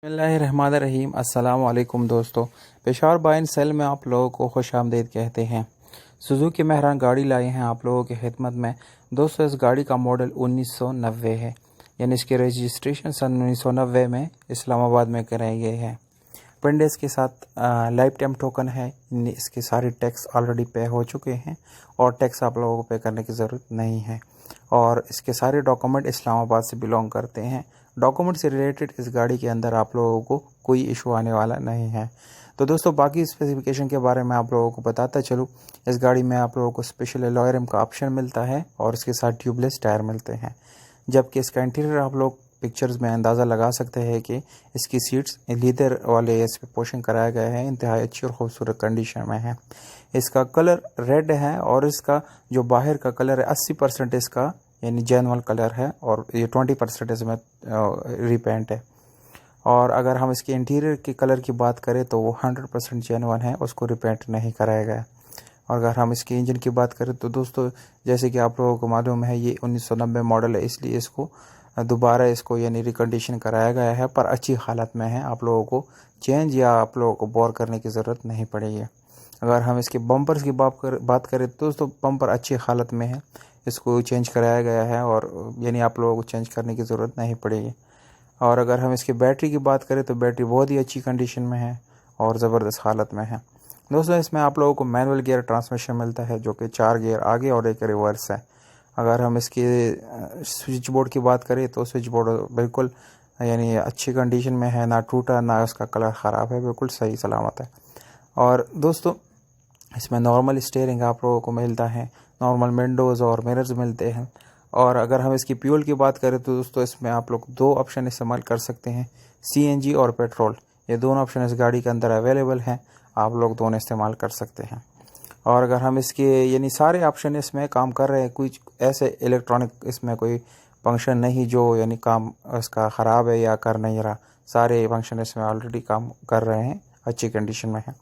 बिस्मिल्लाहिर्रहमानिर्रहीम। अस्सलाम वालेकुम दोस्तों, पेशावर बाय एंड सेल में आप लोगों को खुश आमदीद कहते हैं। सुजुकी मेहरान गाड़ी लाई हैं आप लोगों की खिदमत में। दोस्तों, इस गाड़ी का मॉडल 1990 है, यानी इसकी रजिस्ट्रेशन सन 1990 में इस्लामाबाद में कराई गई है। विंडोज़ के साथ लाइफ टाइम टोकन है। इसके सारे टैक्स ऑलरेडी पे हो चुके हैं और टैक्स आप लोगों को पे करने की ज़रूरत नहीं है। और इसके सारे डॉक्यूमेंट इस्लामाबाद से बिलोंग करते हैं। डॉक्यूमेंट से रिलेटेड इस गाड़ी के अंदर आप लोगों को कोई इशू आने वाला नहीं है। तो दोस्तों, बाकी स्पेसिफिकेशन के बारे में आप लोगों को बताता चलूँ। इस गाड़ी में आप लोगों को स्पेशल अलॉय रिम का ऑप्शन मिलता है और इसके साथ ट्यूबलेस टायर मिलते हैं। जबकि इसका इंटीरियर आप लोग पिक्चर्स में अंदाज़ा लगा सकते हैं कि इसकी सीट्स लीदर वाले इस पर पोर्शन कराया गया है, इंतहाई अच्छी और खूबसूरत कंडीशन में है। इसका कलर रेड है और इसका जो बाहर का कलर है 80% इसका यानी जेनुअल कलर है और ये 20% इसमें रिपेंट है। और अगर हम इसके इंटीरियर के कलर की बात करें तो वो 100% जेनुअन है, उसको रिपेंट नहीं कराया गया। और अगर हम इसके इंजन की बात करें तो दोस्तों, जैसे कि आप लोगों को मालूम है ये 1990 मॉडल है, इसलिए इसको दोबारा इसको यानी रिकंडीशन कराया गया है, पर अच्छी हालत में है। आप लोगों को चेंज या आप लोगों को बोर करने की ज़रूरत नहीं पड़ेगी। अगर हम इसके बम्पर्स की बात करें तो दोस्तों, बम्पर अच्छी हालत में है, इसको चेंज कराया गया है और यानी आप लोगों को चेंज करने की ज़रूरत नहीं पड़ेगी। और अगर हम इसकी बैटरी की बात करें तो बैटरी बहुत ही अच्छी कंडीशन में है और ज़बरदस्त हालत में है। दोस्तों, इसमें आप लोगों को मैनुअल गियर ट्रांसमिशन मिलता है, जो कि 4 गियर आगे और 1 रिवर्स है। अगर हम इसके स्विच बोर्ड की बात करें तो स्विच बोर्ड बिल्कुल यानी अच्छी कंडीशन में है, ना टूटा ना उसका कलर ख़राब है, बिल्कुल सही सलामत है। और दोस्तों, इसमें नॉर्मल स्टीयरिंग आप लोगों को मिलता है, नॉर्मल विंडोज़ और मिरर्स मिलते हैं। और अगर हम इसकी फ्यूल की बात करें तो दोस्तों, इसमें आप लोग 2 ऑप्शन इस्तेमाल कर सकते हैं, CNG और पेट्रोल। ये दोनों ऑप्शन इस गाड़ी के अंदर अवेलेबल हैं, आप लोग दोनों इस्तेमाल कर सकते हैं। और अगर हम इसके यानी सारे ऑप्शन इसमें काम कर रहे हैं, कुछ ऐसे इलेक्ट्रॉनिक इसमें कोई फंक्शन नहीं जो यानी काम इसका ख़राब है या कर नहीं रहा, सारे फंक्शन इसमें ऑलरेडी काम कर रहे हैं, अच्छी कंडीशन में है।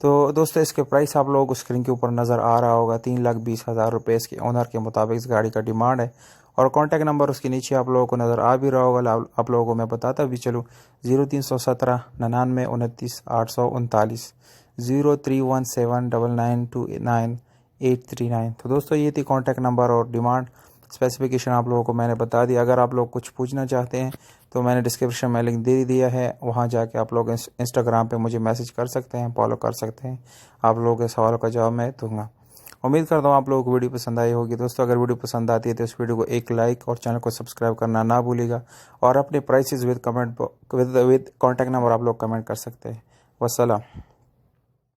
तो दोस्तों, इसके प्राइस आप लोगों को स्क्रीन के ऊपर नज़र आ रहा होगा, 3,20,000 रुपये इसके ओनर के मुताबिक इस गाड़ी का डिमांड है। और कॉन्टैक्ट नंबर उसके नीचे आप लोगों को नज़र आ भी रहा होगा, आप लोगों को मैं बताता भी चलूँ, 0317 99 29 839, 03179929 तो दोस्तों, ये थी कॉन्टैक्ट नंबर और डिमांड स्पेसिफिकेशन आप लोगों को मैंने बता दी। अगर आप लोग कुछ पूछना चाहते हैं तो मैंने डिस्क्रिप्शन में लिंक दे दिया है, वहाँ जाके आप लोग इंस्टाग्राम पे मुझे मैसेज कर सकते हैं, फॉलो कर सकते हैं। आप लोगों के सवालों का जवाब मैं दूंगा। उम्मीद करता हूँ आप लोगों को वीडियो पसंद आई होगी। दोस्तों, अगर वीडियो पसंद आती है तो इस वीडियो को एक लाइक और चैनल को सब्सक्राइब करना ना भूलिएगा। और अपने prices with comment with contact number आप लोग कमेंट कर सकते हैं। वस्सलाम।